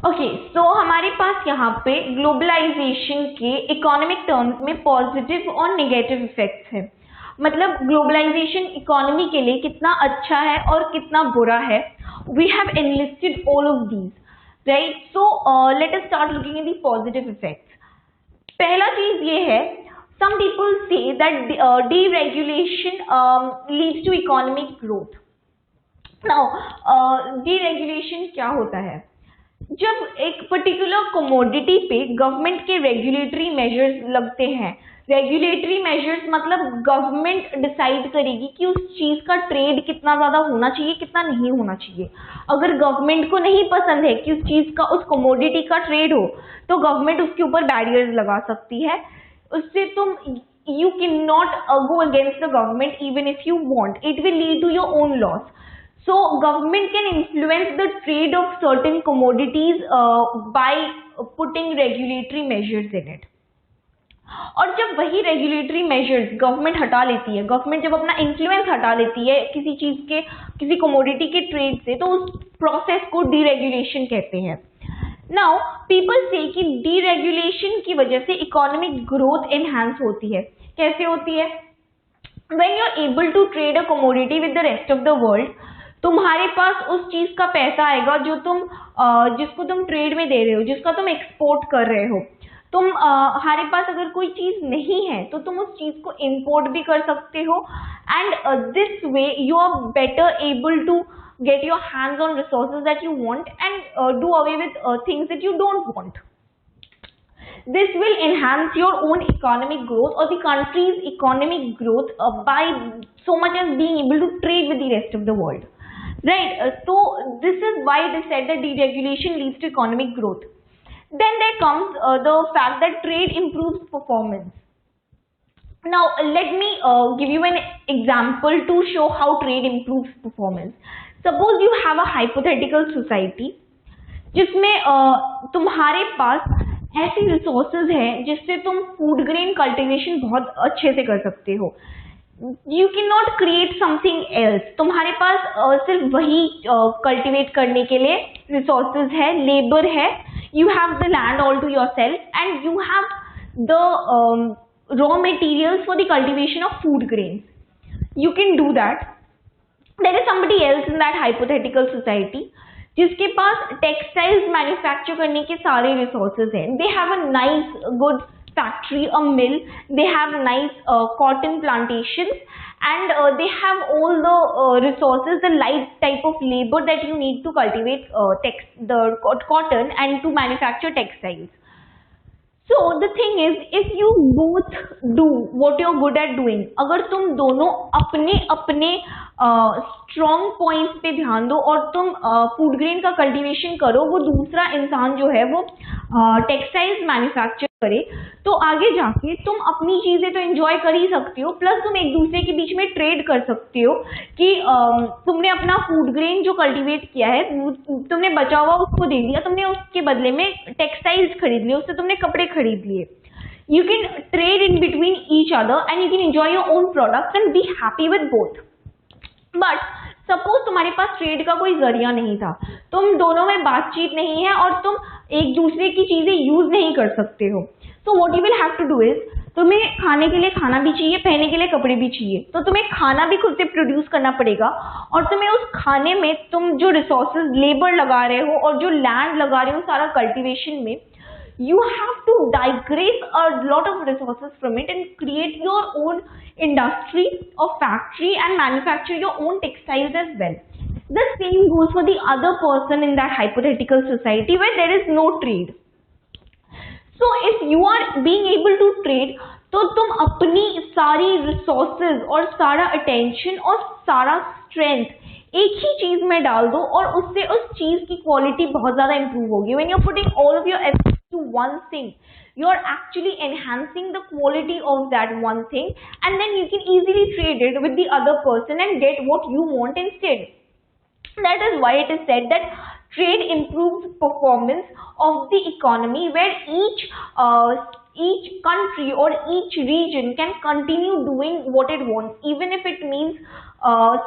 Okay, सो हमारे पास यहाँ पे ग्लोबलाइजेशन के इकोनॉमिक टर्म्स में पॉजिटिव और नेगेटिव इफेक्ट्स हैं। मतलब ग्लोबलाइजेशन इकोनॉमी के लिए कितना अच्छा है और कितना बुरा है। We have enlisted all of these, right? So let us start looking at the positive effects. पहला चीज ये है, some people say that deregulation leads to economic growth. Now, deregulation क्या होता है? जब एक पर्टिकुलर कमोडिटी पे गवर्नमेंट के रेगुलेटरी मेजर्स लगते हैं। रेगुलेटरी मेजर्स मतलब गवर्नमेंट डिसाइड करेगी कि उस चीज का ट्रेड कितना ज्यादा होना चाहिए, कितना नहीं होना चाहिए। अगर गवर्नमेंट को नहीं पसंद है कि उस चीज का, उस कमोडिटी का ट्रेड हो, तो गवर्नमेंट उसके ऊपर बैरियर्स लगा सकती है। उससे तुम you cannot go against the government even if you want. It will lead to your own loss. So government can influence the trade of certain commodities by putting regulatory measures in it. और जब वही regulatory measures government हटा लेती है, government जब अपना influence हटा लेती है किसी चीज के, किसी कमोडिटी के ट्रेड से, तो उस प्रोसेस को डीरेगुलेशन कहते हैं। नाउ पीपल से कि डीरेगुलेशन की वजह से इकोनॉमिक ग्रोथ एनहांस होती है। कैसे होती है? When you are able to trade a commodity with the rest of the world, तुम्हारे पास उस चीज का पैसा आएगा जो तुम जिसको तुम ट्रेड में दे रहे हो, जिसका तुम एक्सपोर्ट कर रहे हो। हमारे पास अगर कोई चीज नहीं है तो तुम उस चीज को इंपोर्ट भी कर सकते हो, and this way you are better able to get your hands on resources that you want and do away with things that you don't want. This will enhance your own economic growth or the country's economic growth by so much as being able to trade with the rest of the world, right? So this is why it is said that deregulation leads to economic growth. Then there comes the fact that trade improves performance. Now let me give you an example to show how trade improves performance. Suppose you have a hypothetical society जिसमें तुम्हारे पास ऐसी resources हैं जिससे तुम food grain cultivation बहुत अच्छे से कर सकते हो। You can not create something else. तुम्हारे पास सिर्फ वही कल्टीवेट करने के लिए रिसोर्सेज है, लेबर है। You have the land all to yourself and you have the raw materials for the cultivation of food grains. You can do that. There is somebody else in that hypothetical society जिसके पास textiles manufacture करने के सारे resources हैं. They have a nice good factory, a mill. They have nice cotton plantations, and they have all the resources, the light type of labor that you need to cultivate the cotton and to manufacture textiles. So the thing is, if you both do what you're good at doing, अगर तुम दोनों अपने अपने strong points पे ध्यान दो और तुम फूड ग्रेन का कल्टीवेशन करो, वो दूसरा इंसान जो है वो टेक्सटाइल्स मैन्युफैक्चर करे, तो आगे जाके तुम अपनी चीजें तो एंजॉय कर ही सकते हो, प्लस तुम एक दूसरे के बीच में ट्रेड कर सकते हो कि तुमने अपना फूड ग्रेन जो कल्टीवेट किया है, तुमने बचा हुआ उसको दे दिया, तुमने उसके बदले में टेक्सटाइल्स खरीद लिए, उससे तुमने कपड़े खरीद लिए। You can trade in between each other and you can enjoy your own products and be happy with both. But suppose तुम्हारे पास ट्रेड का कोई जरिया नहीं था, तुम दोनों में बातचीत नहीं है और तुम एक दूसरे की चीजें यूज नहीं कर सकते हो। So what you will have to do is, तुम्हें खाने के लिए खाना भी चाहिए, पहनने के लिए कपड़े भी चाहिए, तो तुम्हें खाना भी खुद से प्रोड्यूस करना पड़ेगा, और तुम्हें उस खाने में तुम जो रिसोर्सेज, लेबर लगा रहे हो और जो लैंड लगा रहे हो सारा कल्टीवेशन में, you have to digress a lot of resources from it and create your own industry or factory and manufacture your own textiles as well. The same goes for the other person in that hypothetical society where there is no trade. So if you are being able to trade, तो तुम अपनी सारी resources और सारा attention और सारा strength एक ही चीज में डाल दो और उससे उस चीज की क्वालिटी बहुत ज्यादा improve होगी। When you're putting all of your efforts to one thing, you're actually enhancing the quality of that one thing, and then you can easily trade it with the other person and get what you want instead. That is why it is said that trade improves performance of the economy, where each country or each region can continue doing what it wants, even if it means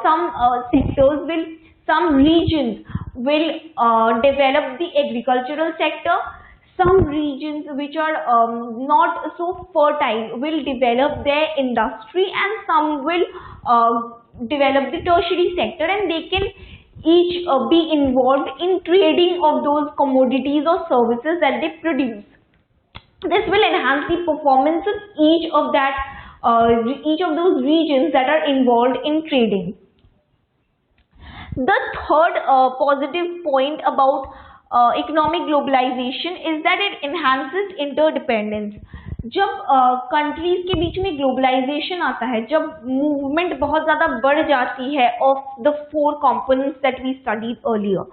some sectors will some regions will develop the agricultural sector. Some regions which are not so fertile will develop their industry, and some will develop the tertiary sector, and they can each be involved in trading of those commodities or services that they produce. This will enhance the performance of each of those regions that are involved in trading. The third positive point about economic globalisation is that it enhances interdependence. जब countries के बीच में globalisation आता है, जब movement बहुत ज़्यादा बढ़ जाती है of the 4 components that we studied earlier,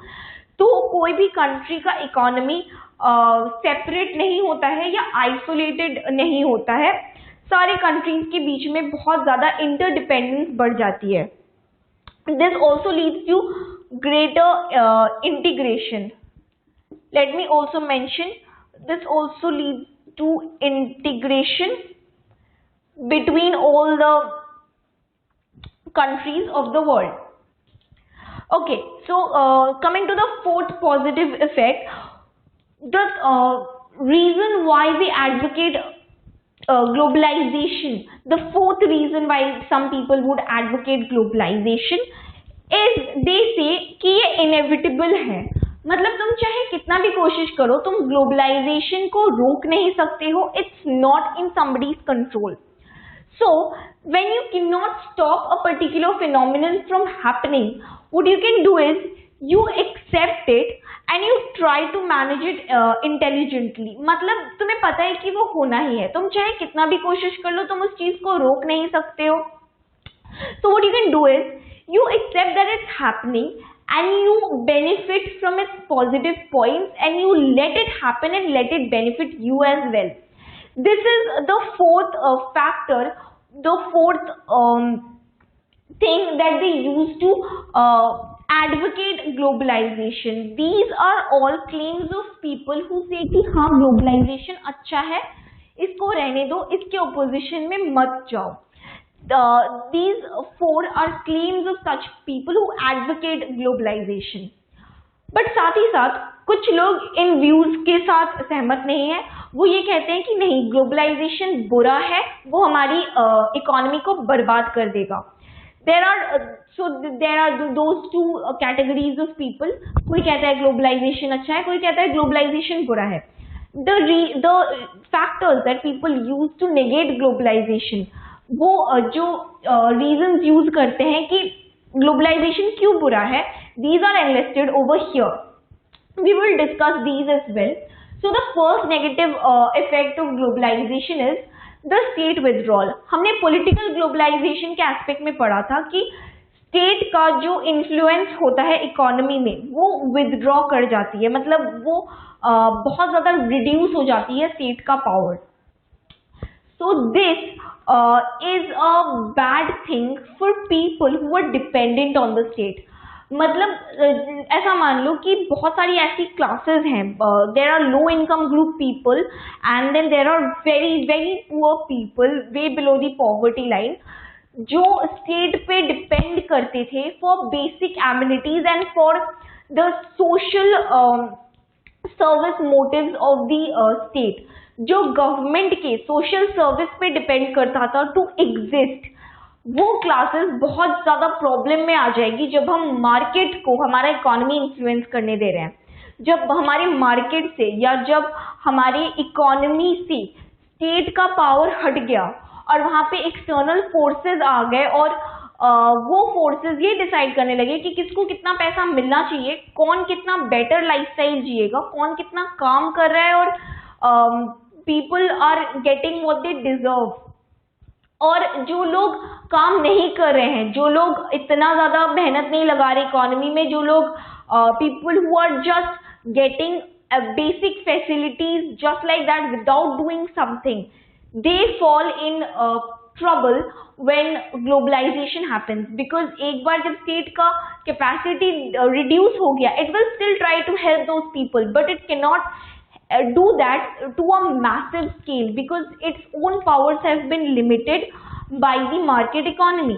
तो कोई भी कंट्री का इकोनॉमी सेपरेट नहीं होता है या आइसोलेटेड नहीं होता है. सारे कंट्रीज के बीच में बहुत ज़्यादा इंटरडिपेंडेंस बढ़ जाती है. This also leads to greater integration. Let me also mention, this also leads to integration between all the countries of the world. Okay, so coming to the fourth positive effect, the reason why we advocate globalization, the fourth reason why some people would advocate globalization is they say कि ये inevitable है. मतलब तुम चाहे कितना भी कोशिश करो, तुम ग्लोबलाइजेशन को रोक नहीं सकते हो. It's not in somebody's control. So when you can not stop a particular phenomenon from happening, what you can do is you accept it and you try to manage it intelligently. मतलब तुम्हें पता है कि वो होना ही है, तुम चाहे कितना भी कोशिश कर लो, तुम उस चीज को रोक नहीं सकते हो. So what you can do is you accept that it's happening and you benefit from its positive points, and you let it happen and let it benefit you as well. This is the fourth factor, the fourth thing that they use to advocate globalization. These are all claims of people who say कि हाँ globalization अच्छा है, इसको रहने दो, इसके opposition में मत जाओ. These 4 are claims of such people who advocate globalization. But साथ ही साथ कुछ लोग इन व्यूज के साथ सहमत नहीं है. वो ये कहते हैं कि नहीं, ग्लोबलाइजेशन बुरा है, वो हमारी इकोनॉमी को बर्बाद कर देगा. There are those 2 categories of people. कोई कहता है ग्लोबलाइजेशन अच्छा है, कोई कहता है ग्लोबलाइजेशन बुरा है. The factors that people use to negate globalization, वो जो रीजंस यूज करते हैं कि ग्लोबलाइजेशन क्यों बुरा है, these are enlisted over here. We will discuss these as well. So the first negative effect of globalization is the state withdrawal. हमने political globalization के एस्पेक्ट में पढ़ा था कि स्टेट का जो इन्फ्लुएंस होता है इकोनॉमी में, वो विदड्रॉ कर जाती है. मतलब वो बहुत ज़्यादा रिड्यूस हो जाती है स्टेट का power. So this is a bad thing for people who are dependent on the state. मतलब ऐसा मान लो कि बहुत सारी ऐसी क्लासेस हैं, there are low income group people and then there are very poor people way below the poverty line, जो state पे डिपेंड करते थे for basic amenities and for the social service motives of the state. जो government के social service पे depend करता था to exist, वो क्लासेस बहुत ज़्यादा प्रॉब्लम में आ जाएगी जब हम मार्केट को हमारा इकोनॉमी इन्फ्लुएंस करने दे रहे हैं. जब हमारे मार्केट से या जब हमारी इकोनॉमी से स्टेट का पावर हट गया और वहाँ पे एक्सटर्नल फोर्सेस आ गए और वो फोर्सेस ये डिसाइड करने लगे कि किसको कितना पैसा मिलना चाहिए, कौन कितना बेटर लाइफस्टाइल जिएगा, कौन कितना काम कर रहा है, और people are getting what they deserve. और जो लोग काम नहीं कर रहे हैं, जो लोग इतना ज़्यादा मेहनत नहीं लगा रहे इकोनॉमी में, जो लोग people who are just getting basic facilities just like that without doing something, they fall in trouble when globalization happens. Because एक बार जब state का capacity reduce हो गया, it will still try to help those people, but it cannot do that to a massive scale because its own powers have been limited by the market economy.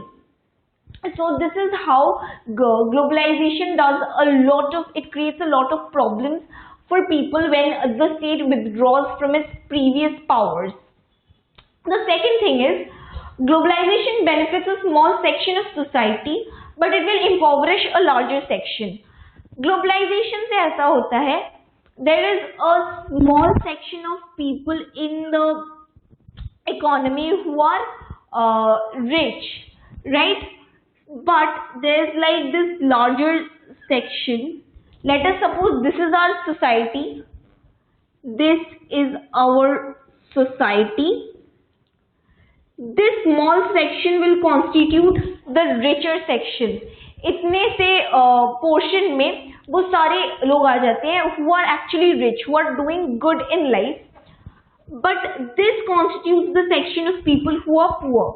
So this is how globalization does it creates a lot of problems for people when the state withdraws from its previous powers. The second thing is globalization benefits a small section of society but it will impoverish a larger section. Globalization से ऐसा होता है, there is a small section of people in the economy who are rich, right? But there's like this larger section. Let us suppose this is our society. This is our society. This small section will constitute the richer section. इतने से portion में वो सारे लोग आ जाते हैं who are actually rich, who are doing good in life. But this constitutes the section of people who are poor.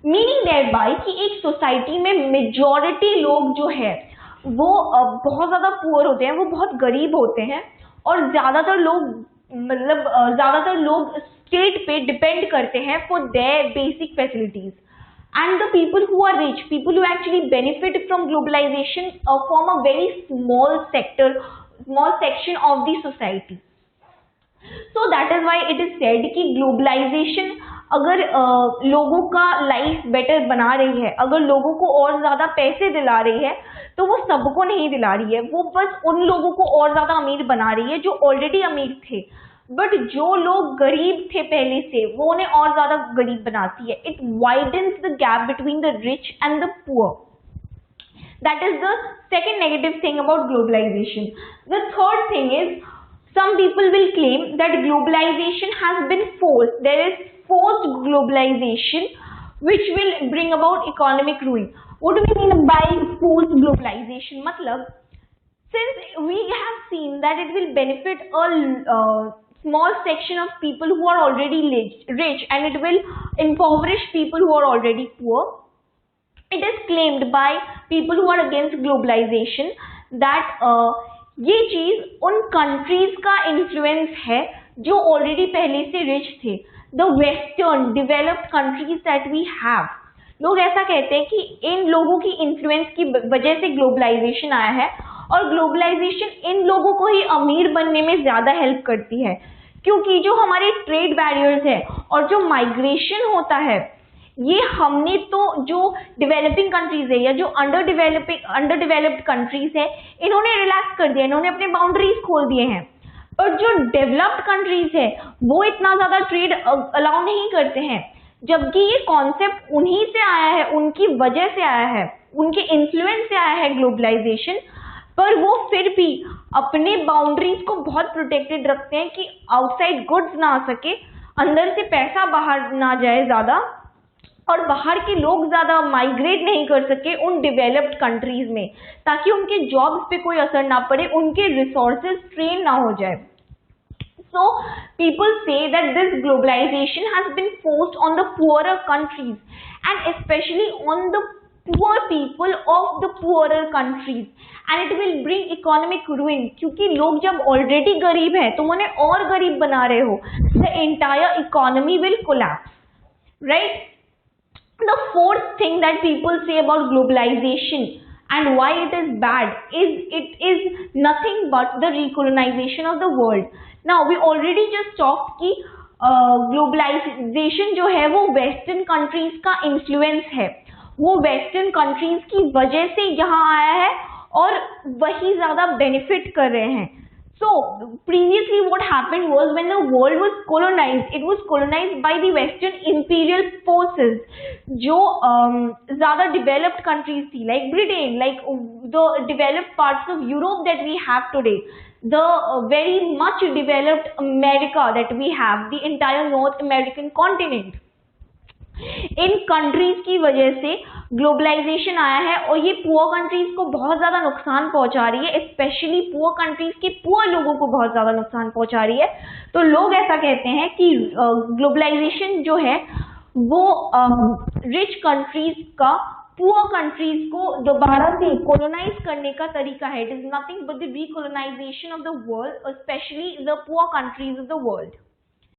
Meaning thereby कि एक सोसाइटी में मेजॉरिटी लोग जो है वो बहुत ज्यादा पुअर होते हैं, वो बहुत गरीब होते हैं और ज्यादातर लोग स्टेट पे डिपेंड करते हैं for their basic facilities. And the people who are rich, people who actually benefit from globalisation form a very small section of the society. So that is why it is said कि globalisation अगर लोगों का life better बना रही है, अगर लोगों को और ज्यादा पैसे दिला रही है, तो वो सबको नहीं दिला रही है, वो बस उन लोगों को और ज्यादा अमीर बना रही है जो ऑलरेडी अमीर थे. बट जो लोग गरीब थे पहले से, वो उन्हें और ज्यादा गरीब बनाती है. It widens the gap between the rich and the poor. That is the second negative thing about globalization. The third thing is, some people will claim that globalization has been forced. There is forced globalization which will bring about economic ruin. What do we mean by forced globalization? मतलब, since we have seen that it will benefit a small section of people who are already rich and it will impoverish people who are already poor, it is claimed by people who are against globalization that ये चीज उन countries का influence है जो already पहले से rich थे. The western developed countries that we have. लोग ऐसा कहते हैं कि इन लोगों की इन्फ्लुएंस की वजह से ग्लोबलाइजेशन आया है और ग्लोबलाइजेशन इन लोगों को ही अमीर बनने में ज्यादा हेल्प करती है, क्योंकि जो हमारे ट्रेड बैरियर्स है और जो माइग्रेशन होता है, ये हमने तो जो डेवलपिंग कंट्रीज है या जो अंडर डेवलप्ड कंट्रीज है, इन्होंने रिलैक्स कर दिया, इन्होंने अपने बाउंड्रीज खोल दिए हैं. और जो डेवलप्ड कंट्रीज है वो इतना ज्यादा ट्रेड अलाउ नहीं करते हैं, जबकि ये कॉन्सेप्ट उन्हीं से आया है, उनकी वजह से आया है, उनके इन्फ्लुएंस से आया है ग्लोबलाइजेशन. पर वो फिर भी अपने बाउंड्रीज को बहुत प्रोटेक्टेड रखते हैं कि आउटसाइड गुड्स ना आ सके, अंदर से पैसा बाहर ना जाए ज्यादा और बाहर के लोग ज्यादा माइग्रेट नहीं कर सके उन डेवलप्ड कंट्रीज में, ताकि उनके जॉब्स पे कोई असर ना पड़े, उनके रिसोर्सेज स्ट्रेन ना हो जाए. So people say that this globalization has been forced on the poorer countries and especially on the poor people of the poorer countries, and it will bring economic ruin. क्योंकि लोग जब already गरीब हैं तुम उन्हें और गरीब बना रहे हो, the entire economy will collapse, right? The fourth thing that people say about globalization and why it is bad is it is nothing but the recolonization of the world. Now we already just talked कि globalisation जो है वो western countries का influence है, वो western countries की वजह से यहाँ आया है और वही ज्यादा बेनिफिट कर रहे हैं. So previously what happened was when the world was colonized, it was colonized by the western imperial forces जो ज़्यादा developed countries थी, like Britain, like the developed parts of Europe that we have today, the very much developed America that we have, the entire North American continent. In countries की वजह से globalisation आया है और ये पुअर कंट्रीज को बहुत ज्यादा नुकसान पहुंचा रही है, स्पेशली पुअर कंट्रीज के पुअर लोगों को बहुत ज्यादा नुकसान पहुंचा रही है. तो लोग ऐसा कहते हैं कि ग्लोबलाइजेशन जो है वो रिच कंट्रीज का पुअर कंट्रीज को दोबारा से कोलोनाइज करने का तरीका है. It is nothing but the recolonisation of the world, specially the poor countries of the world.